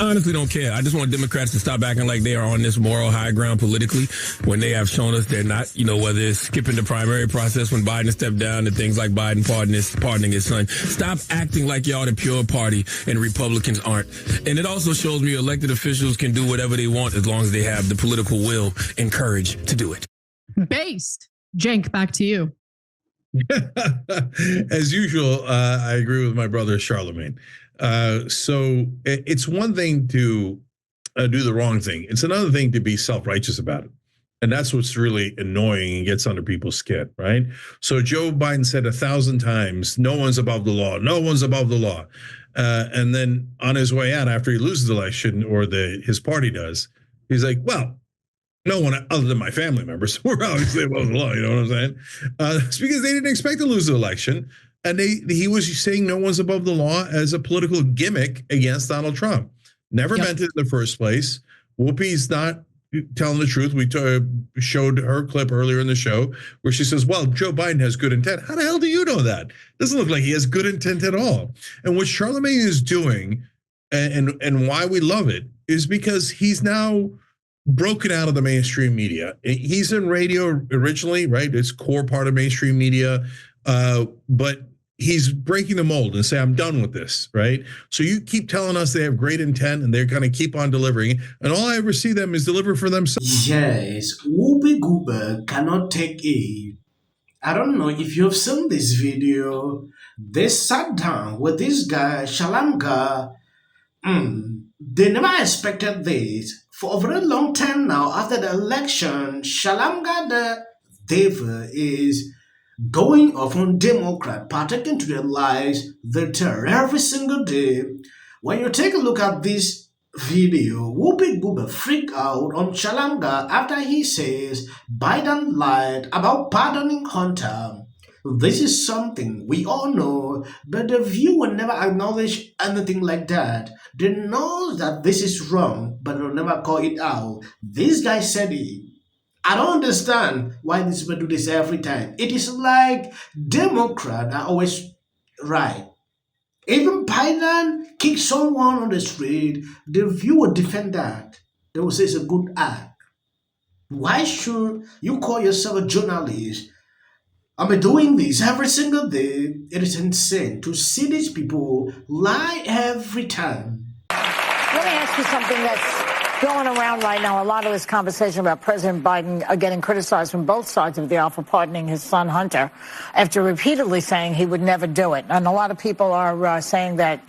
honestly don't care. I just want Democrats to stop acting like they are on this moral high ground politically when they have shown us they're not, whether it's skipping the primary process when Biden stepped down and things like Biden pardoning his son. Stop acting like y'all the pure party and Republicans aren't. And it also shows me elected officials can do whatever they want as long as they have the political will and courage to do it. Based. Cenk, back to you. As usual, I agree with my brother Charlamagne. So it's one thing to do the wrong thing. It's another thing to be self-righteous about it. And that's what's really annoying and gets under people's skin, right? So Joe Biden said 1,000 times, no one's above the law. No one's above the law. And then on his way out, after he loses the election, or his party does, he's like, well, no one other than my family members. We're obviously above the law, you know what I'm saying? It's because they didn't expect to lose the election. And he was saying no one's above the law as a political gimmick against Donald Trump. Never meant it in the first place. Whoopi's not telling the truth. We showed her clip earlier in the show where she says, well, Joe Biden has good intent. How the hell do you know that? Doesn't look like he has good intent at all. And what Charlamagne is doing and why we love it is because he's now broken out of the mainstream media. He's in radio originally, right? It's core part of mainstream media, but he's breaking the mold and say, I'm done with this, right? So you keep telling us they have great intent and they're going to keep on delivering, and all I ever see them is deliver for themselves. Yes, Whoopi Goldberg cannot take it. I don't know if you've seen this video. They sat down with this guy, Charlamagne. They never expected this. For a very long time now, after the election, Charlamagne the devil is going off on Democrat, partaking to their lies, they tell every single day. When you take a look at this video, Whoopi Goldberg freaked out on Charlamagne after he says Biden lied about pardoning Hunter. This is something we all know, but the view will never acknowledge anything like that. They know that this is wrong, but they'll never call it out. This guy said it. I don't understand why these people do this every time. It is like Democrats are always right. Even Biden kick someone on the street, the view will defend that. They will say it's a good act. Why should you call yourself a journalist? I'm doing this every single day. It is insane to see these people lie every time. Let me ask you something that's going around right now. A lot of this conversation about President Biden getting criticized from both sides of the aisle for pardoning his son Hunter after repeatedly saying he would never do it. And a lot of people are saying that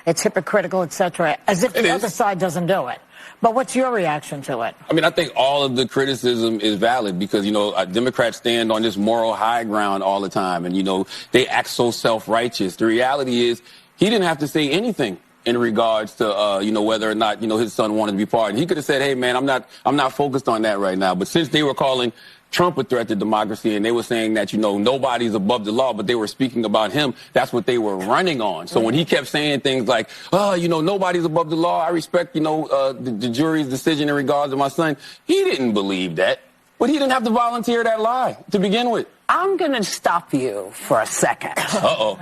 it's hypocritical, etc., as if the other side doesn't do it. But what's your reaction to it? I mean, I think all of the criticism is valid because, Democrats stand on this moral high ground all the time. And, they act so self-righteous. The reality is he didn't have to say anything in regards to, whether or not, his son wanted to be pardoned. He could have said, hey, man, I'm not focused on that right now. But since they were calling Trump a threat to democracy and they were saying that, nobody's above the law, but they were speaking about him, that's what they were running on. So when he kept saying things like, nobody's above the law, I respect, the jury's decision in regards to my son, he didn't believe that. But he didn't have to volunteer that lie to begin with. I'm going to stop you for a second. Uh-oh.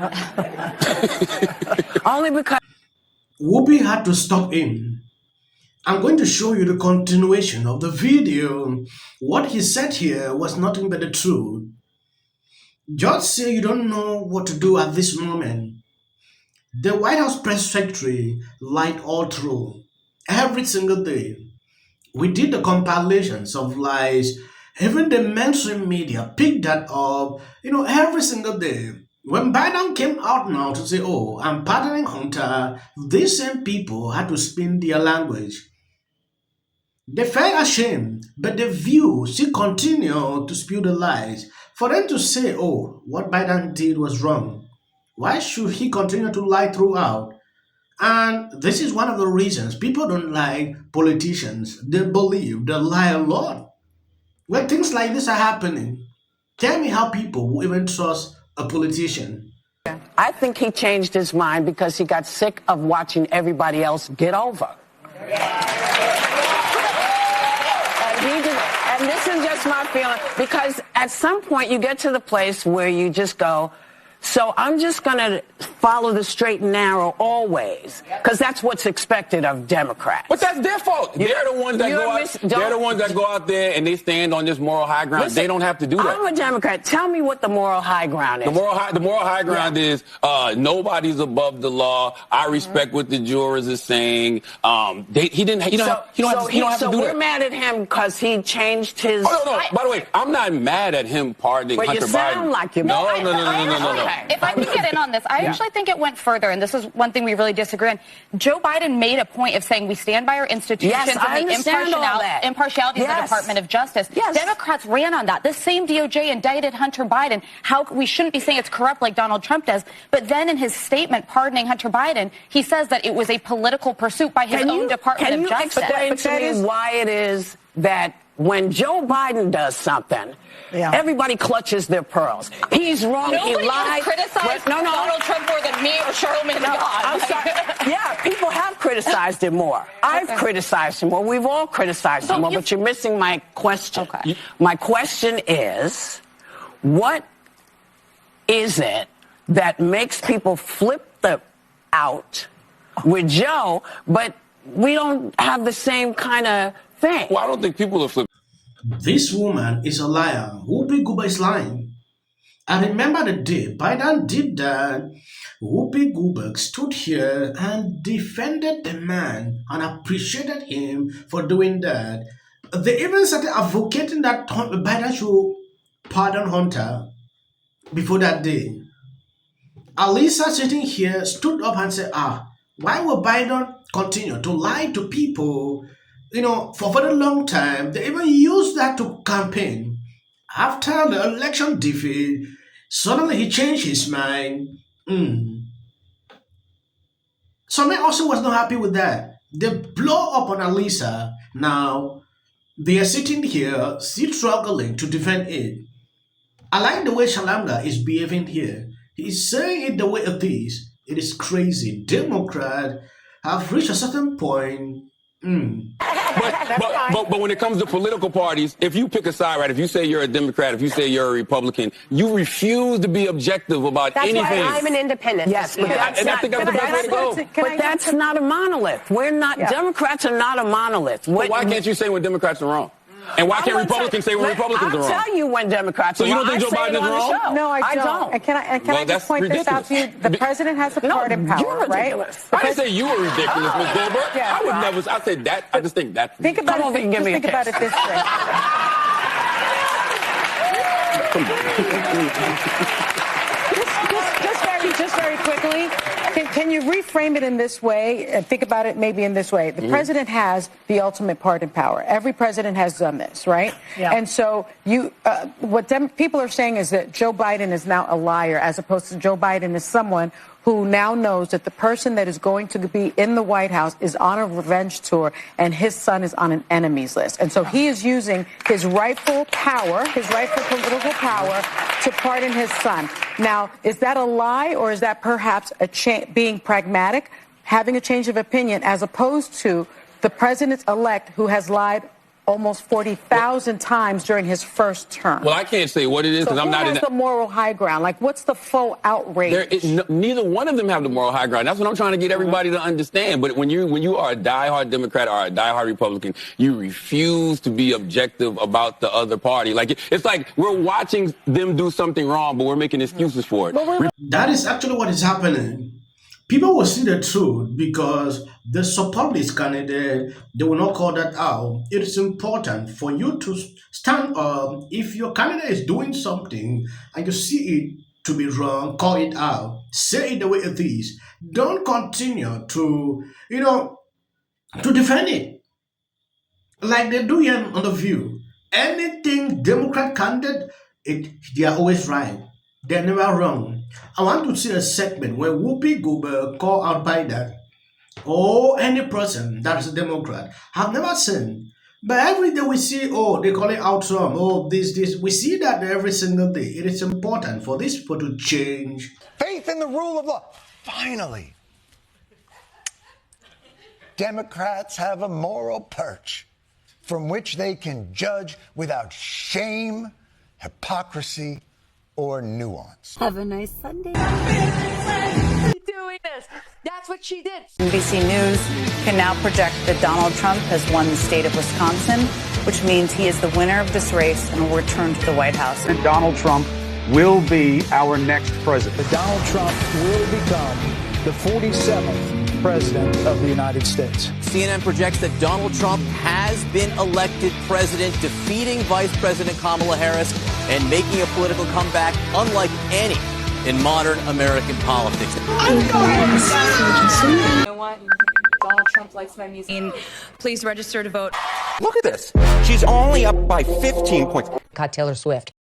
Only because Whoopi had to stop him. I'm going to show you the continuation of the video. What he said here was nothing but the truth. Just say you don't know what to do at this moment. The White House press secretary lied all through, every single day. We did the compilations of lies. Even the mainstream media picked that up, every single day. When Biden came out now to say, oh, I'm pardoning Hunter, these same people had to spin their language. They felt ashamed, but the View still continued to spew the lies. For them to say, oh, what Biden did was wrong, why should he continue to lie throughout? And this is one of the reasons people don't like politicians. They believe they lie a lot. When things like this are happening, tell me how people will even trust a politician. I think he changed his mind because he got sick of watching everybody else get over. And this is just my feeling, because at some point you get to the place where you just go, So I'm just going to follow the straight and narrow always, because that's what's expected of Democrats. But that's their fault. They're the ones that go out. They're the ones that go out there and they stand on this moral high ground. Listen, they don't have to do that. I'm a Democrat. Tell me what the moral high ground is. The moral high ground is nobody's above the law. I respect what the jurors are saying. He don't have to do that. So we're mad at him because he changed his. Oh, no. By the way, I'm not mad at him pardoning Hunter Biden. But you sound like you're No. If I can get in on this, I actually think it went further, and this is one thing we really disagree on. Joe Biden made a point of saying we stand by our institutions and the impartiality of the Department of Justice. Yes. Democrats ran on that. This same DOJ indicted Hunter Biden. How we shouldn't be saying it's corrupt like Donald Trump does, but then in his statement pardoning Hunter Biden, he says that it was a political pursuit by his own Department of Justice. Can you explain to me why it is that when Joe Biden does something, everybody clutches their pearls? He's wrong. Nobody he lied. Criticized Donald Trump more than me or Charlamagne. I'm sorry. Yeah, people have criticized him more. I've criticized him more. We've all criticized him more. But you're missing my question. Okay. My question is, what is it that makes people flip out with Joe, but we don't have the same kind of thing? Well, I don't think people are flipping. This woman is a liar. Whoopi Goldberg is lying. I remember the day Biden did that. Whoopi Goldberg stood here and defended the man and appreciated him for doing that. They even started advocating that Biden should pardon Hunter before that day. Alisa sitting here stood up and said, why will Biden continue to lie to people, for a very long time? They even used that to campaign. After the election defeat, suddenly he changed his mind. Some also was not happy with that. They blow up on Alisa. Now, they are sitting here, still struggling to defend it. I like the way Charlamagne is behaving here. He's saying it the way it is. It is crazy. Democrats have reached a certain point. But when it comes to political parties, if you pick a side, right, if you say you're a Democrat, if you say you're a Republican, you refuse to be objective about anything. That's why I'm an independent. Yes, but that's not a monolith. We're not, Democrats are not a monolith. But why can't you say when Democrats are wrong? And why can't Republicans say when Republicans are wrong? I'll tell you when Democrats are wrong. So you don't think Joe Biden is wrong? No, I don't. And can I just point this out to you? The president has a pardon power, right? I didn't say you were ridiculous, Ms. Goldberg. I would never. I said that. I just think that. Think about it. Think about it this way. Just very quickly. Can you reframe it in this way and think about it maybe in this way? The president has the ultimate pardon power. Every president has done this, right? Yeah. And so what people are saying is that Joe Biden is now a liar, as opposed to Joe Biden is someone who now knows that the person that is going to be in the White House is on a revenge tour and his son is on an enemies list. And so he is using his rightful power, his rightful political power, to pardon his son. Now, is that a lie, or is that perhaps being pragmatic, having a change of opinion, as opposed to the president-elect who has lied almost 40,000 times during his first term? Well, I can't say what it is because I'm not in the moral high ground. Like, what's the faux outrage? Neither one of them have the moral high ground. That's what I'm trying to get everybody to understand. But when you are a diehard Democrat or a diehard Republican, you refuse to be objective about the other party. Like, it's like we're watching them do something wrong, but we're making excuses for it. That is actually what is happening. People will see the truth because they support this candidate. They will not call that out. It is important for you to stand up. If your candidate is doing something and you see it to be wrong, call it out. Say it the way it is. Don't continue to, to defend it. Like they do here on The View. Anything Democrat candidate, they are always right. They're never wrong. I want to see a segment where Whoopi Goldberg call out Biden or any person that is a Democrat. I've never seen. But every day we see, they call it out Trump, this. We see that every single day. It is important for these people to change. Faith in the rule of law. Finally, Democrats have a moral perch from which they can judge without shame, hypocrisy, or nuance. Have a nice Sunday. Doing this. That's what she did. NBC News can now project that Donald Trump has won the state of Wisconsin, which means he is the winner of this race and will return to the White House. And Donald Trump will be our next president. Donald Trump will become the 47th president of the United States. CNN projects that Donald Trump has been elected president, defeating Vice President Kamala Harris and making a political comeback unlike any in modern American politics. You know what? Donald Trump likes my music. Please register to vote. Look at this. She's only up by 15 points. Caught Taylor Swift.